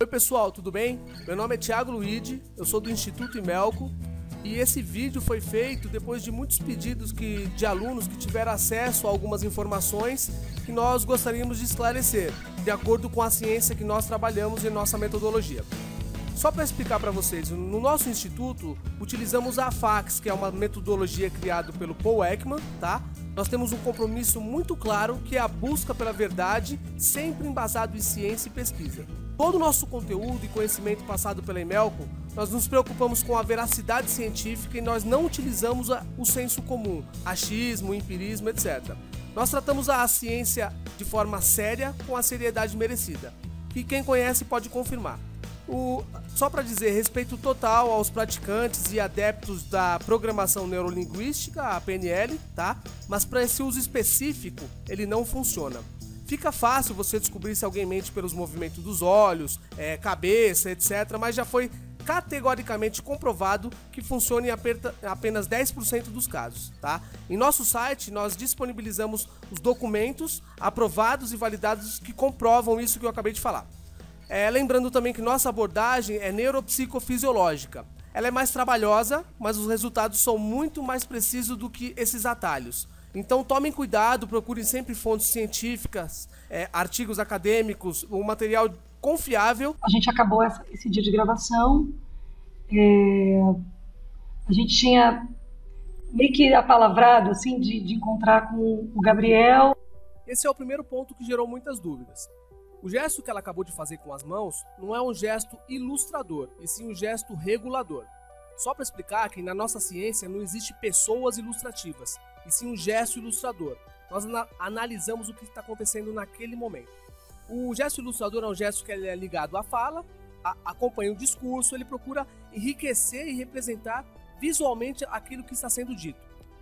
pessoal, tudo bem? Meu nome é Thiago Luigi, eu sou do Instituto Imelco e esse vídeo foi feito depois de muitos pedidos de alunos que tiveram acesso a algumas informações que nós gostaríamos de esclarecer, de acordo com a ciência que nós trabalhamos em nossa metodologia. Só para explicar para vocês, no nosso instituto utilizamos a FACS, que é uma metodologia criada pelo Paul Ekman, tá? Nós temos um compromisso muito claro que é a busca pela verdade, sempre embasado em ciência e pesquisa. Todo o nosso conteúdo e conhecimento passado pela Imelco, nós nos preocupamos com a veracidade científica e nós não utilizamos o senso comum, achismo, empirismo, etc. Nós tratamos a ciência de forma séria, com a seriedade merecida, que quem conhece pode confirmar. Só para dizer, respeito total aos praticantes e adeptos da programação neurolinguística, a PNL, tá? Mas para esse uso específico, ele não funciona. Fica fácil você descobrir se alguém mente pelos movimentos dos olhos, cabeça, etc. Mas já foi categoricamente comprovado que funciona em apenas 10% dos casos, tá? Em nosso site, nós disponibilizamos os documentos aprovados e validados que comprovam isso que eu acabei de falar. Lembrando também que nossa abordagem é neuropsicofisiológica. Ela é mais trabalhosa, mas os resultados são muito mais precisos do que esses atalhos. Então tomem cuidado, procurem sempre fontes científicas, artigos acadêmicos, um material confiável. A gente acabou esse dia de gravação, a gente tinha meio que apalavrado assim, de encontrar com o Gabriel. Esse é o primeiro ponto que gerou muitas dúvidas. O gesto que ela acabou de fazer com as mãos não é um gesto ilustrador, e sim um gesto regulador. Só para explicar que na nossa ciência não existe pessoas ilustrativas, e sim um gesto ilustrador. Nós analisamos o que está acontecendo naquele momento. O gesto ilustrador é um gesto que ele é ligado à fala, acompanha o discurso, ele procura enriquecer e representar visualmente aquilo que está sendo dito.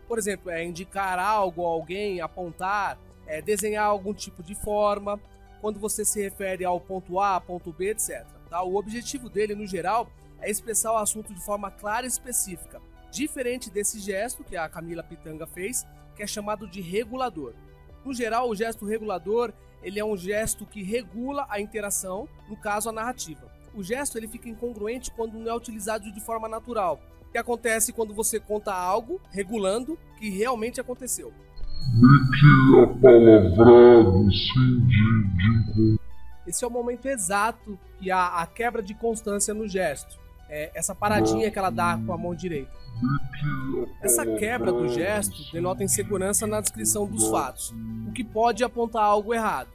Por exemplo, indicar algo a alguém, apontar, desenhar algum tipo de forma, quando você se refere ao ponto A, ponto B, etc. Tá? O objetivo dele, no geral, é expressar o assunto de forma clara e específica, diferente desse gesto que a Camila Pitanga fez, que é chamado de regulador. No geral, o gesto regulador ele é um gesto que regula a interação, no caso a narrativa. O gesto ele fica incongruente quando não é utilizado de forma natural, que acontece quando você conta algo, regulando, que realmente aconteceu. Meio que apalavrado, assim, Esse é o momento exato que há a quebra de constância no gesto. Essa paradinha que ela dá com a mão direita. Essa quebra do gesto denota insegurança na descrição dos fatos, o que pode apontar algo errado.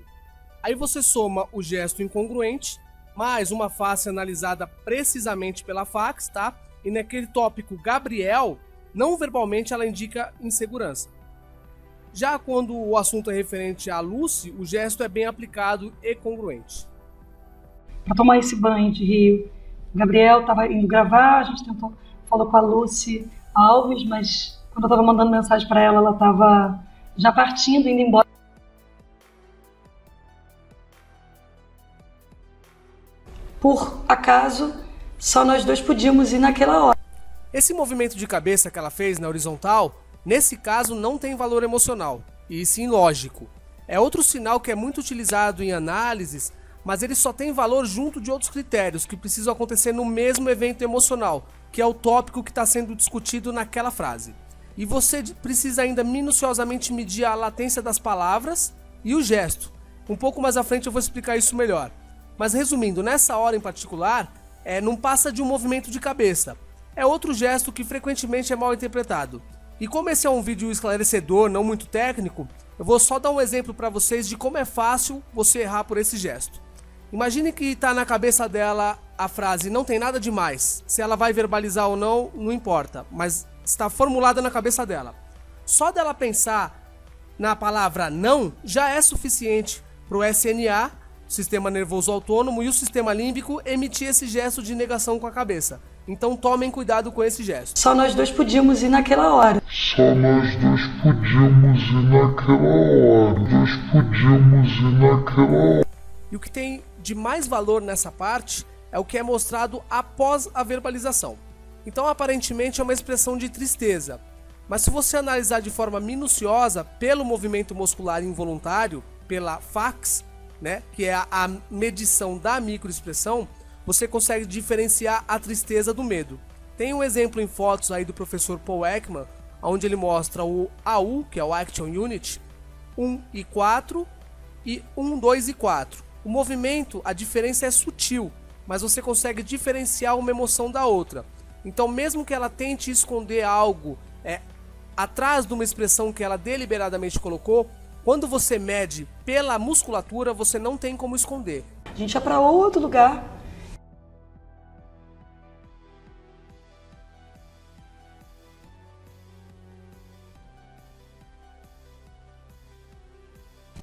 Aí você soma o gesto incongruente, mais uma face analisada precisamente pela FACS, tá? E naquele tópico Gabriel, não verbalmente ela indica insegurança. Já quando o assunto é referente a Lucy, o gesto é bem aplicado e congruente. Para tomar esse banho de rio, o Gabriel estava indo gravar, a gente falou com a Lucy Alves, mas quando eu estava mandando mensagem para ela, ela estava já partindo, indo embora. Por acaso, só nós dois podíamos ir naquela hora. Esse movimento de cabeça que ela fez na horizontal, nesse caso não tem valor emocional, e sim lógico. É outro sinal que é muito utilizado em análises, mas ele só tem valor junto de outros critérios que precisam acontecer no mesmo evento emocional, que é o tópico que está sendo discutido naquela frase. E você precisa ainda minuciosamente medir a latência das palavras e o gesto. Um pouco mais à frente eu vou explicar isso melhor. Mas resumindo, nessa hora em particular, não passa de um movimento de cabeça. É outro gesto que frequentemente é mal interpretado. E como esse é um vídeo esclarecedor, não muito técnico, eu vou só dar um exemplo para vocês de como é fácil você errar por esse gesto. Imagine que está na cabeça dela a frase "não tem nada demais". Se ela vai verbalizar ou não, não importa, mas está formulada na cabeça dela. Só dela pensar na palavra "não" já é suficiente para o SNA, Sistema Nervoso Autônomo, e o Sistema Límbico emitir esse gesto de negação com a cabeça. Então tomem cuidado com esse gesto. Só nós dois podíamos ir naquela hora. Só nós dois podíamos ir naquela hora. E o que tem de mais valor nessa parte é o que é mostrado após a verbalização. Então aparentemente é uma expressão de tristeza, mas se você analisar de forma minuciosa pelo movimento muscular involuntário, pela FACS, né, que é a medição da microexpressão, você consegue diferenciar a tristeza do medo. Tem um exemplo em fotos aí do professor Paul Ekman, onde ele mostra o AU, que é o Action Unit, 1 e 4 e 1, 2 e 4. O movimento, a diferença é sutil, mas você consegue diferenciar uma emoção da outra. Então, mesmo que ela tente esconder algo atrás de uma expressão que ela deliberadamente colocou, quando você mede pela musculatura, você não tem como esconder. A gente ia para outro lugar.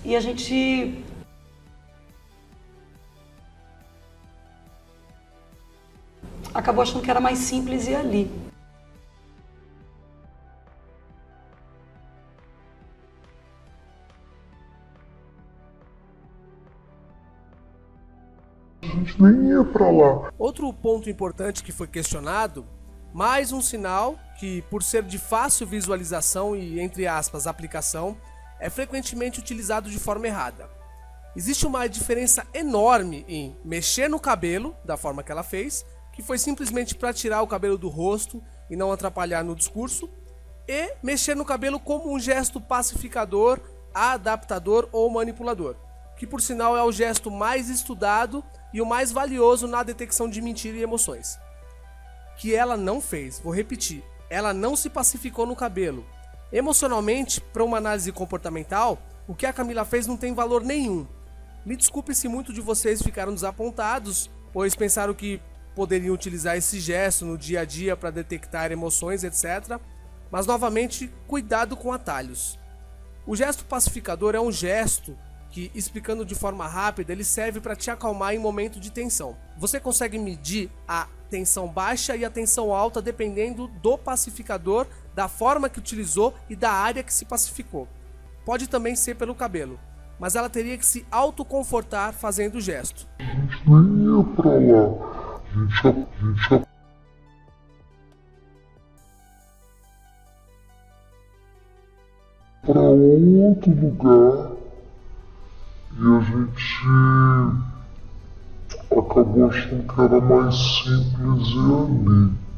E a gente acabou achando que era mais simples ir ali. A gente nem ia pra lá. Outro ponto importante que foi questionado, mais um sinal que, por ser de fácil visualização e, entre aspas, aplicação, é frequentemente utilizado de forma errada. Existe uma diferença enorme em mexer no cabelo, da forma que ela fez, que foi simplesmente para tirar o cabelo do rosto e não atrapalhar no discurso, e mexer no cabelo como um gesto pacificador, adaptador ou manipulador, que por sinal é o gesto mais estudado e o mais valioso na detecção de mentira e emoções. Que ela não fez, vou repetir, ela não se pacificou no cabelo. Emocionalmente, para uma análise comportamental, o que a Camila fez não tem valor nenhum. Me desculpe se muitos de vocês ficaram desapontados, pois pensaram que poderiam utilizar esse gesto no dia a dia para detectar emoções, etc. Mas novamente, cuidado com atalhos. O gesto pacificador é um gesto que, explicando de forma rápida, ele serve para te acalmar em momento de tensão. Você consegue medir a tensão baixa e a tensão alta dependendo do pacificador, da forma que utilizou e da área que se pacificou. Pode também ser pelo cabelo, mas ela teria que se autoconfortar fazendo o gesto. A gente nem ia pra lá. A gente ia pra outro lugar e a gente acabou achando que era mais simples ir ali.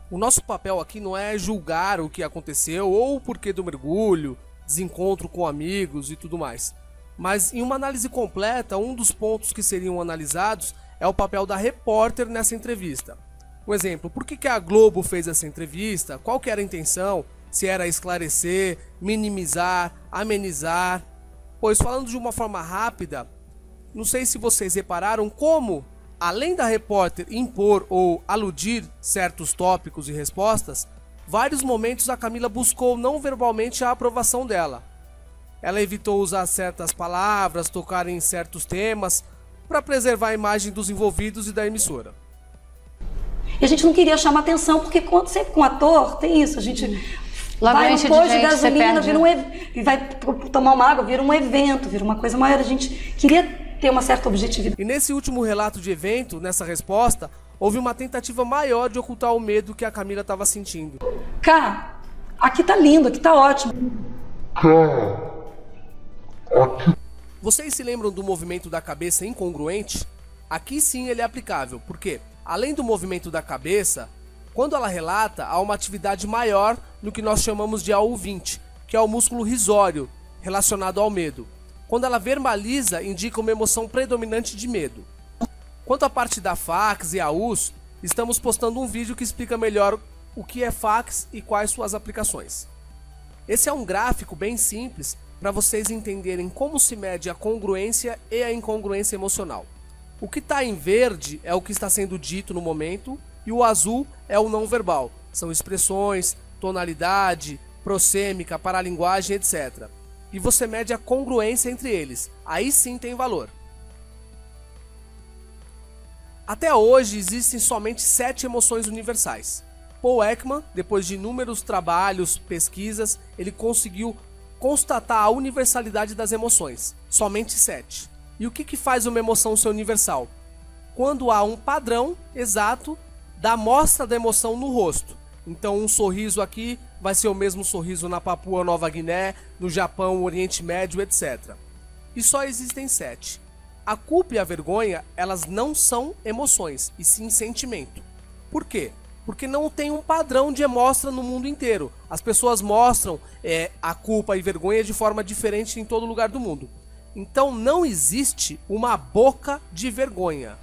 O nosso papel aqui não é julgar o que aconteceu ou o porquê do mergulho, desencontro com amigos e tudo mais. Mas em uma análise completa, um dos pontos que seriam analisados é o papel da repórter nessa entrevista. Um exemplo, por que a Globo fez essa entrevista? Qual que era a intenção? Se era esclarecer, minimizar, amenizar? Pois falando de uma forma rápida, não sei se vocês repararam como, além da repórter impor ou aludir certos tópicos e respostas, vários momentos a Camila buscou não verbalmente a aprovação dela. Ela evitou usar certas palavras, tocar em certos temas, para preservar a imagem dos envolvidos e da emissora. E a gente não queria chamar atenção, porque sempre com ator tem isso, a gente vai no posto de gasolina, e vai tomar uma água, vira um evento, vira uma coisa maior, a gente queria ter uma certa objetividade. E nesse último relato de evento, nessa resposta, houve uma tentativa maior de ocultar o medo que a Camila estava sentindo. Cá, aqui tá lindo, aqui tá ótimo. Cá, aqui. Vocês se lembram do movimento da cabeça incongruente? Aqui sim ele é aplicável, porque, além do movimento da cabeça, quando ela relata, há uma atividade maior no que nós chamamos de AU20, que é o músculo risório, relacionado ao medo. Quando ela verbaliza, indica uma emoção predominante de medo. Quanto à parte da fax e AUs, estamos postando um vídeo que explica melhor o que é fax e quais suas aplicações. Esse é um gráfico bem simples para vocês entenderem como se mede a congruência e a incongruência emocional. O que está em verde é o que está sendo dito no momento e o azul é o não verbal. São expressões, tonalidade, prosêmica, paralinguagem, etc. E você mede a congruência entre eles. Aí sim tem valor. Até hoje existem somente 7 emoções universais. Paul Ekman, depois de inúmeros trabalhos, pesquisas, ele conseguiu constatar a universalidade das emoções. Somente 7. E o que faz uma emoção ser universal? Quando há um padrão exato da amostra da emoção no rosto. Então um sorriso aqui vai ser o mesmo sorriso na Papua Nova Guiné, no Japão, Oriente Médio, etc. E só existem 7. A culpa e a vergonha, elas não são emoções, e sim sentimento. Por quê? Porque não tem um padrão de mostra no mundo inteiro. As pessoas mostram a culpa e vergonha de forma diferente em todo lugar do mundo. Então não existe uma boca de vergonha.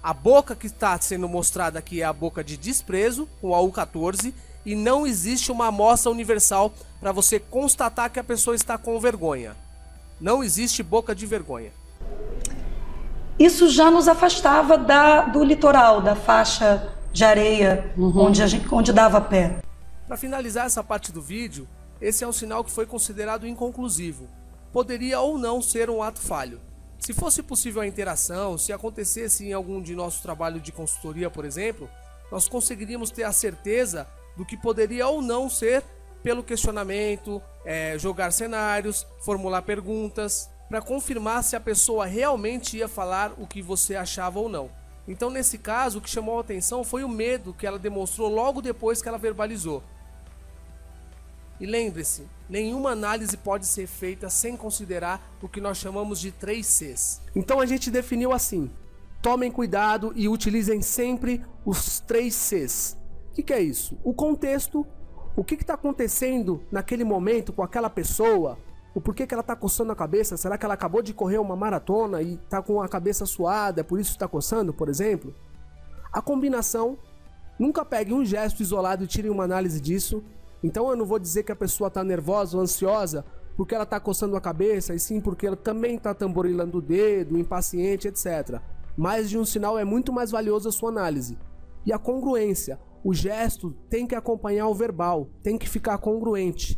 A boca que está sendo mostrada aqui é a boca de desprezo, com a U14, e não existe uma amostra universal para você constatar que a pessoa está com vergonha. Não existe boca de vergonha. Isso já nos afastava do litoral, da faixa de areia, onde dava pé. Para finalizar essa parte do vídeo, esse é um sinal que foi considerado inconclusivo. Poderia ou não ser um ato falho. Se fosse possível a interação, se acontecesse em algum de nossos trabalhos de consultoria, por exemplo, nós conseguiríamos ter a certeza do que poderia ou não ser pelo questionamento, jogar cenários, formular perguntas, para confirmar se a pessoa realmente ia falar o que você achava ou não. Então, nesse caso, o que chamou a atenção foi o medo que ela demonstrou logo depois que ela verbalizou. E lembre-se, nenhuma análise pode ser feita sem considerar o que nós chamamos de 3 Cs. Então a gente definiu assim: tomem cuidado e utilizem sempre os 3 Cs. O que é isso? O contexto, o que está acontecendo naquele momento com aquela pessoa, o porquê que ela está coçando a cabeça. Será que ela acabou de correr uma maratona e está com a cabeça suada, por isso está coçando, por exemplo? A combinação, nunca pegue um gesto isolado e tire uma análise disso. Então eu não vou dizer que a pessoa está nervosa ou ansiosa porque ela está coçando a cabeça, e sim porque ela também está tamborilando o dedo, impaciente, etc. Mais de um sinal é muito mais valioso a sua análise. E a congruência, o gesto tem que acompanhar o verbal, tem que ficar congruente.